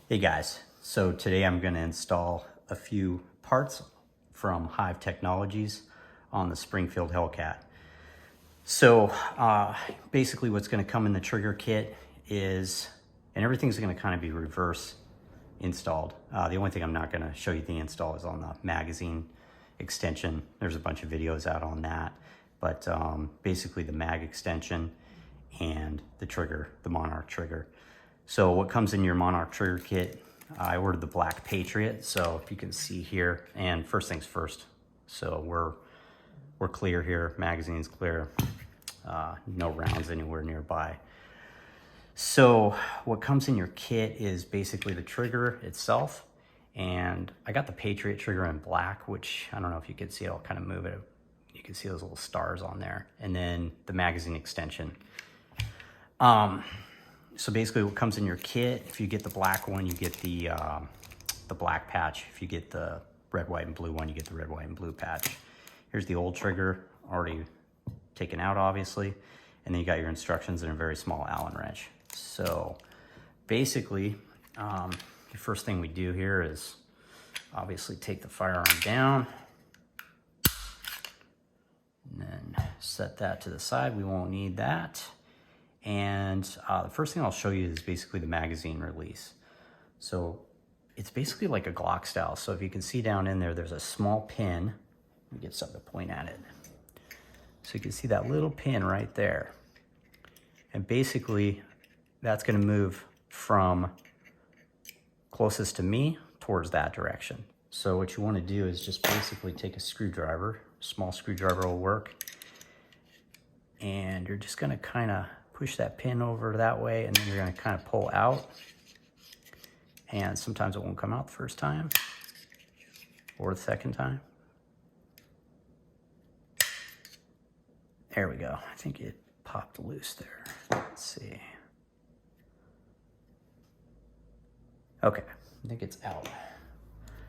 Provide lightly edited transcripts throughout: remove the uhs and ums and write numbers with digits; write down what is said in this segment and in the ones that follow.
Hey guys, so today I'm going to install a few parts from Hyve Technologies on the Springfield Hellcat. So basically what's going to come in the trigger kit is, and everything's going to kind of be reverse installed. The only thing I'm not going to show you the install is on the magazine extension. There's a bunch of videos out on that, but basically the mag extension and the trigger, the Monarch trigger. So what comes in your Monarch trigger kit, I ordered the Black Patriot, so if you can see here, and first things first, so we're clear here, magazine's clear, no rounds anywhere nearby. So what comes in your kit is basically the trigger itself, and I got the Patriot trigger in black, which I don't know if you can see it, I'll kind of move it. You can see those little stars on there, and then the magazine extension. So basically what comes in your kit, if you get the black one, you get the black patch. If you get the red, white, and blue one, you get the red, white, and blue patch. Here's the old trigger, already taken out, obviously. And then you got your instructions and a very small Allen wrench. So basically, the first thing we do here is obviously take the firearm down. And then set that to the side. We won't need that. And the first thing I'll show you is basically the magazine release. So it's basically like a Glock style. So if you can see down in there, there's a small pin. Let me get something to point at it. So you can see that little pin right there. And basically that's gonna move from closest to me towards that direction. So what you wanna do is just basically take a screwdriver, small screwdriver will work. And you're just gonna kinda push that pin over that way, and then you're gonna kind of pull out. And sometimes it won't come out the first time or the second time. There we go. I think it popped loose there. Let's see. Okay, I think it's out.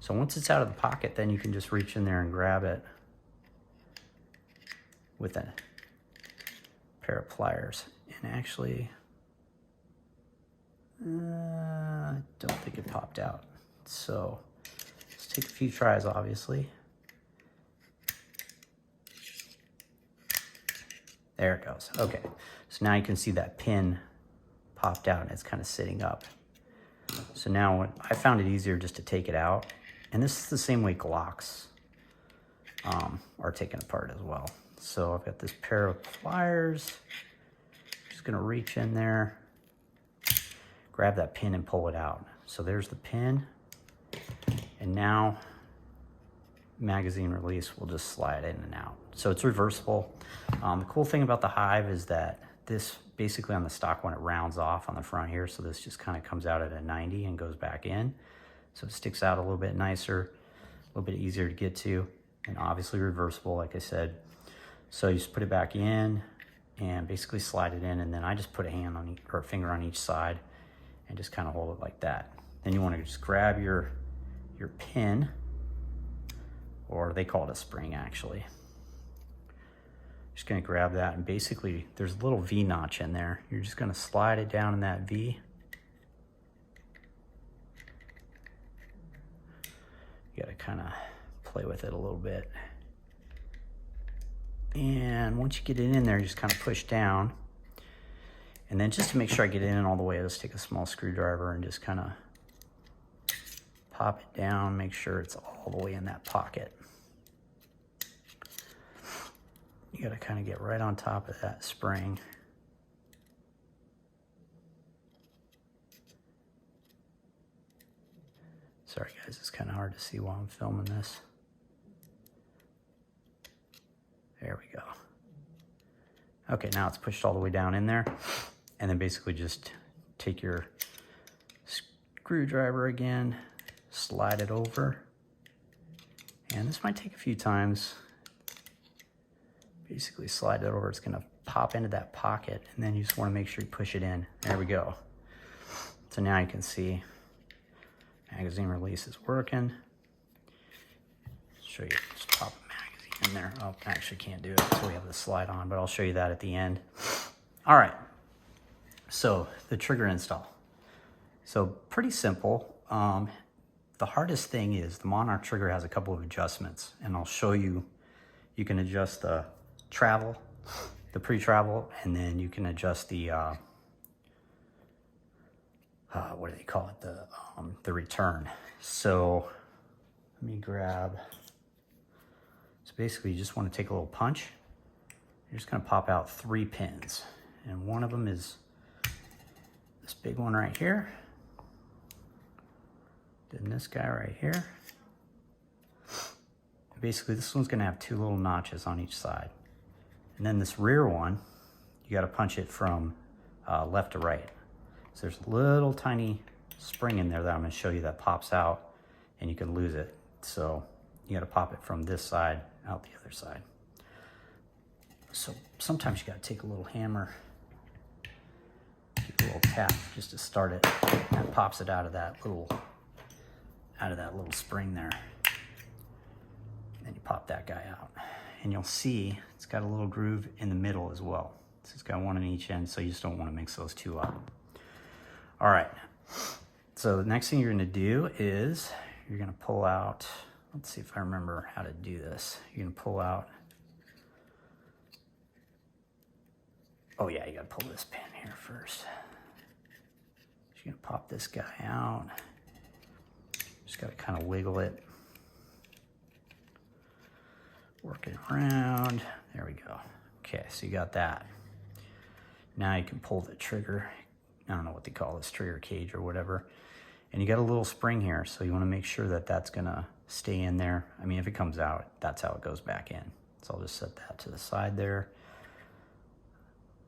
So once it's out of the pocket, then you can just reach in there and grab it with a pair of pliers. And actually, I don't think it popped out. So let's take a few tries, obviously. There it goes. Okay, so now you can see that pin popped out and it's kind of sitting up. So now I found it easier just to take it out. And this is the same way Glocks are taken apart as well. So I've got this pair of pliers. Just gonna reach in there, grab that pin and pull it out. So there's the pin. And now magazine release will just slide in and out. So it's reversible. The cool thing about the Hyve is that this basically on the stock one, it rounds off on the front here. So this just kind of comes out at a 90 and goes back in. So it sticks out a little bit nicer, a little bit easier to get to, and obviously reversible, like I said. So you just put it back in and basically slide it in, and then I just put a hand on or a finger on each side and just kind of hold it like that. Then you want to just grab your pin, or they call it a spring actually. Just going to grab that, and basically there's a little V notch in there. You're just going to slide it down in that V. You got to kind of play with it a little bit. And once you get it in there, you just kind of push down. And then just to make sure I get it in all the way, let's take a small screwdriver and just kind of pop it down, make sure it's all the way in that pocket. You got to kind of get right on top of that spring. Sorry guys, it's kind of hard to see while I'm filming this. There we go. Okay, now it's pushed all the way down in there. And then basically just take your screwdriver again, slide it over. And this might take a few times. Basically slide it over, it's gonna pop into that pocket, and then you just wanna make sure you push it in. There we go. So now you can see magazine release is working. Show you, just pop a magazine in there. Oh, I actually can't do it, so we have the slide on, but I'll show you that at the end. All right, so the trigger install. So pretty simple. The hardest thing is the Monarch trigger has a couple of adjustments, and I'll show you. You can adjust the travel, the pre-travel, and then you can adjust the, what do they call it? The return. So let me grab, so basically you just want to take a little punch. You're just going to pop out 3 pins, and one of them is this big one right here. Then this guy right here. Basically, this one's going to have 2 little notches on each side. And then this rear one, you got to punch it from left to right. So there's a little tiny spring in there that I'm going to show you that pops out, and you can lose it. So you got to pop it from this side out the other side. So sometimes you got to take a little hammer, give it a little tap just to start it, and it pops it out of that little spring there. Then you pop that guy out, and you'll see it's got a little groove in the middle as well. So it's got one on each end, so you just don't want to mix those two up. All right, so the next thing you're going to do is you're going to pull out, let's see if I remember how to do this. You're going to pull out, oh yeah, you got to pull this pin here first. You're going to pop this guy out. Just got to kind of wiggle it. Work it around. There we go. Okay, so you got that. Now you can pull the trigger. I don't know what they call this, trigger cage or whatever. And you got a little spring here, so you want to make sure that that's going to stay in there. I mean, if it comes out, that's how it goes back in. So I'll just set that to the side there.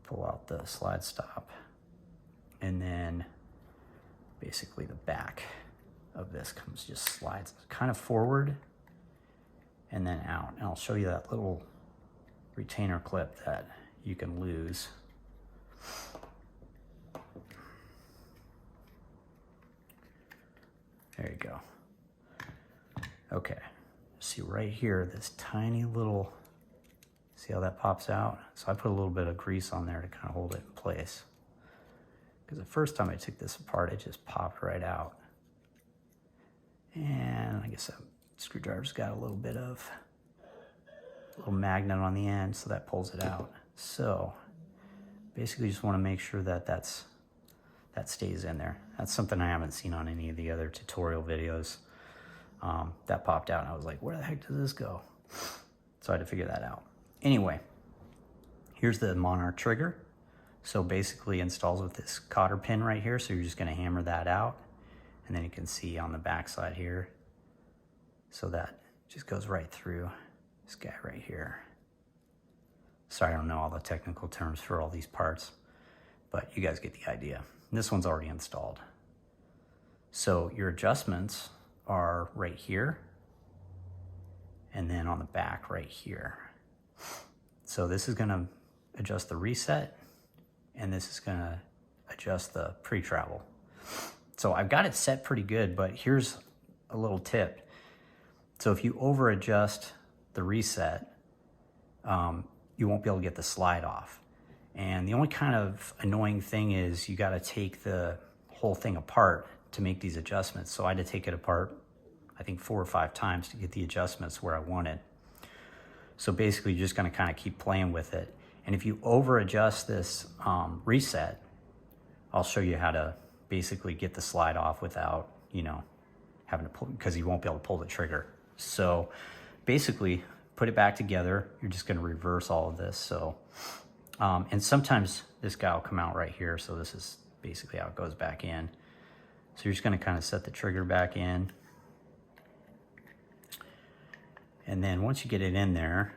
Pull out the slide stop. And then basically the back of this just slides kind of forward and then out. And I'll show you that little retainer clip that you can lose. There you go. Okay, see right here, this tiny little, see how that pops out? So I put a little bit of grease on there to kind of hold it in place. Because the first time I took this apart, it just popped right out. And I guess that screwdriver's got a little bit of a little magnet on the end, so that pulls it out. So basically you just want to make sure that that stays in there. That's something I haven't seen on any of the other tutorial videos. That popped out and I was like, where the heck does this go? So I had to figure that out. Anyway, here's the Monarch trigger. So basically installs with this cotter pin right here. So you're just going to hammer that out. And then you can see on the back side here. So that just goes right through this guy right here. Sorry, I don't know all the technical terms for all these parts, but you guys get the idea. This one's already installed. So your adjustments are right here, and then on the back right here. So this is gonna adjust the reset, and this is gonna adjust the pre-travel. So I've got it set pretty good, but here's a little tip. So if you over adjust the reset, you won't be able to get the slide off. And the only kind of annoying thing is you gotta take the whole thing apart to make these adjustments. So I had to take it apart, I think 4 or 5 times to get the adjustments where I wanted. So basically you're just gonna kind of keep playing with it. And if you over adjust this reset, I'll show you how to basically get the slide off without, you know, having to pull, because you won't be able to pull the trigger. So basically put it back together. You're just gonna reverse all of this. So, and sometimes this guy will come out right here. So this is basically how it goes back in. So you're just gonna kind of set the trigger back in. And then once you get it in there,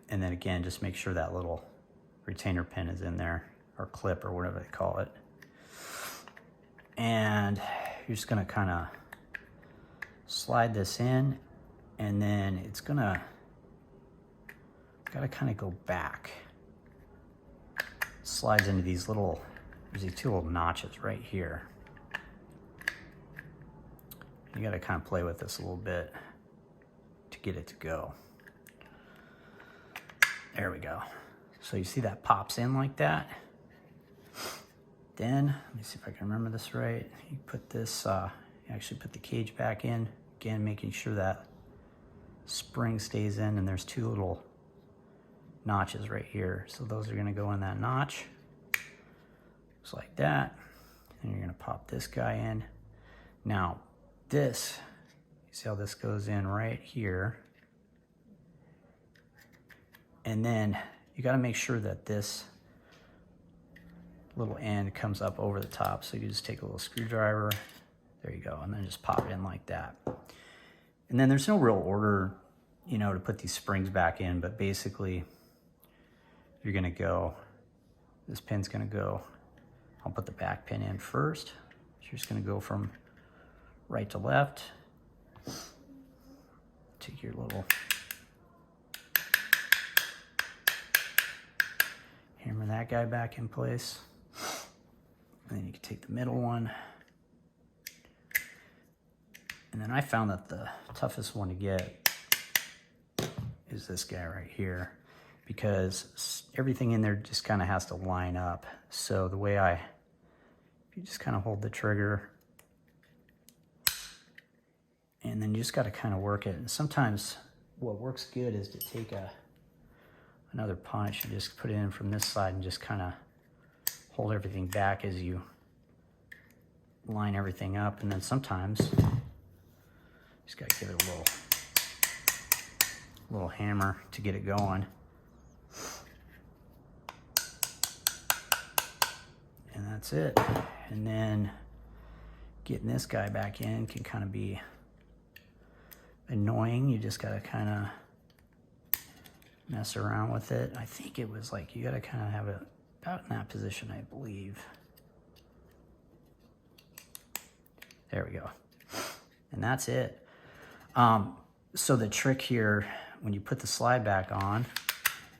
and then again, just make sure that little retainer pin is in there, or clip, or whatever they call it. And you're just gonna kind of slide this in, and then it's gotta kind of go back. Slides into these little, there's these 2 little notches right here. You gotta kind of play with this a little bit to get it to go. There we go. So you see that pops in like that. Then, let me see if I can remember this right. You put this, you actually put the cage back in, again, making sure that spring stays in, and there's two little notches right here. So those are gonna go in that notch, just like that. And you're gonna pop this guy in. Now, this, you see how this goes in right here. And then you gotta make sure that this little end comes up over the top. So you just take a little screwdriver, there you go, and then just pop it in like that. And then there's no real order, you know, to put these springs back in, but basically you're gonna go, this pin's gonna go, I'll put the back pin in first. So you're just gonna go from right to left. Take your little hammer that guy back in place. And then you can take the middle one. And then I found that the toughest one to get is this guy right here, because everything in there just kind of has to line up. So the way you just kind of hold the trigger, and then you just got to kind of work it. And sometimes what works good is to take another punch and just put it in from this side and just kind of hold everything back as you line everything up. And then sometimes you just got to give it a little hammer to get it going. And that's it. And then getting this guy back in can kind of be annoying. You just got to kind of mess around with it. I think it was like you got to kind of have it about in that position, I believe. There we go. And that's it. So the trick here, when you put the slide back on,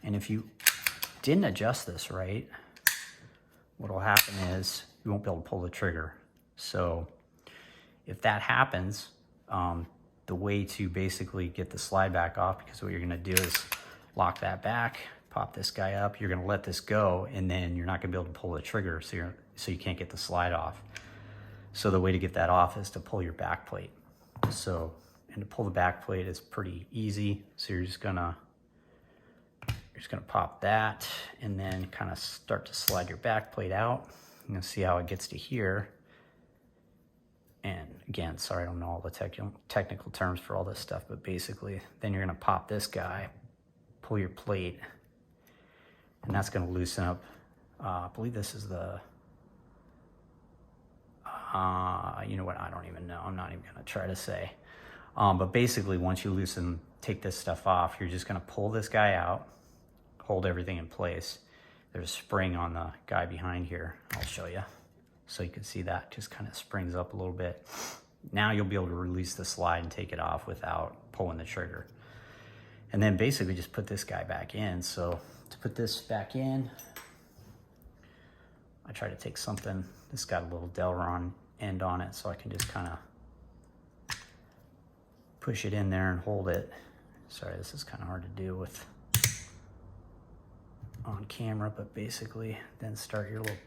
and if you didn't adjust this right, what will happen is you won't be able to pull the trigger. So if that happens, the way to basically get the slide back off, because what you're gonna do is lock that back, pop this guy up, you're gonna let this go, and then you're not gonna be able to pull the trigger, so you can't get the slide off. So the way to get that off is to pull your back plate. So, and to pull the back plate is pretty easy. So you're just gonna pop that, and then kind of start to slide your back plate out. You're gonna see how it gets to here. And again, sorry, I don't know all the technical terms for all this stuff, but basically, then you're gonna pop this guy, pull your plate, and that's gonna loosen up. I believe this is the, you know what, I don't even know. I'm not even gonna try to say. But basically, once you take this stuff off, you're just gonna pull this guy out, hold everything in place. There's a spring on the guy behind here. I'll show you. So you can see that just kind of springs up a little bit. Now you'll be able to release the slide and take it off without pulling the trigger. And then basically just put this guy back in. So to put this back in, I try to take something, this got a little Delron end on it, so I can just kind of push it in there and hold it. Sorry, this is kind of hard to do with on camera, but basically then start your little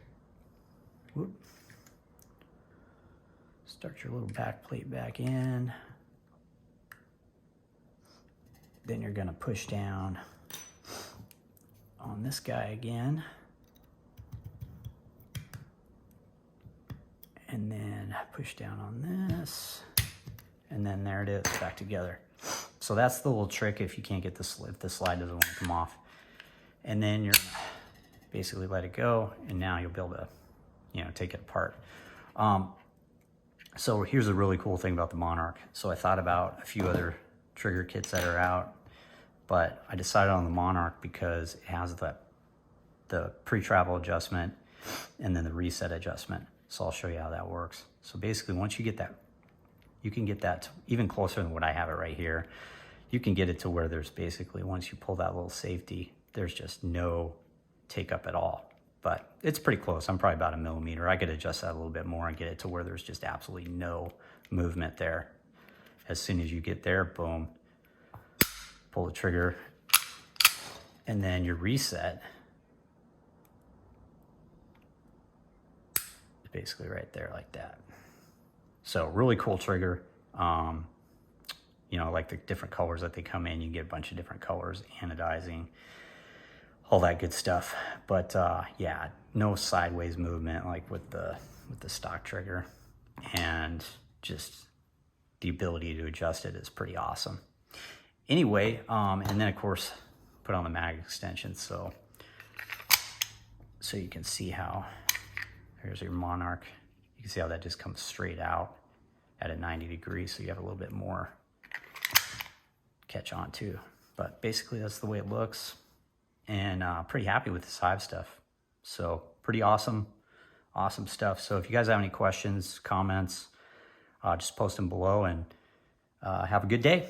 back plate back in. Then you're gonna push down on this guy again. And then push down on this. And then there it is, back together. So that's the little trick if you can't get if the slide doesn't want to come off. And then you're gonna basically let it go, and now you'll be able to, take it apart. So here's a really cool thing about the Monarch. So I thought about a few other trigger kits that are out, but I decided on the Monarch because it has the pre-travel adjustment and then the reset adjustment. So I'll show you how that works. So basically, once you get that, you can get that to even closer than what I have it right here. You can get it to where there's basically, once you pull that little safety, there's just no take up at all. But it's pretty close. I'm probably about 1 millimeter. I could adjust that a little bit more and get it to where there's just absolutely no movement there. As soon as you get there, boom, pull the trigger, and then your reset basically right there like that. So really cool trigger. You know, like the different colors that they come in, you get a bunch of different colors, anodizing, all that good stuff. But yeah, no sideways movement like with the stock trigger, and just the ability to adjust it is pretty awesome. Anyway, and then of course put on the mag extension, so you can see how, here's your Monarch. You can see how that just comes straight out at a 90 degrees, so you have a little bit more catch on too. But basically that's the way it looks, and pretty happy with this Hyve stuff. So pretty awesome stuff. So if you guys have any questions, comments, just post them below, and have a good day.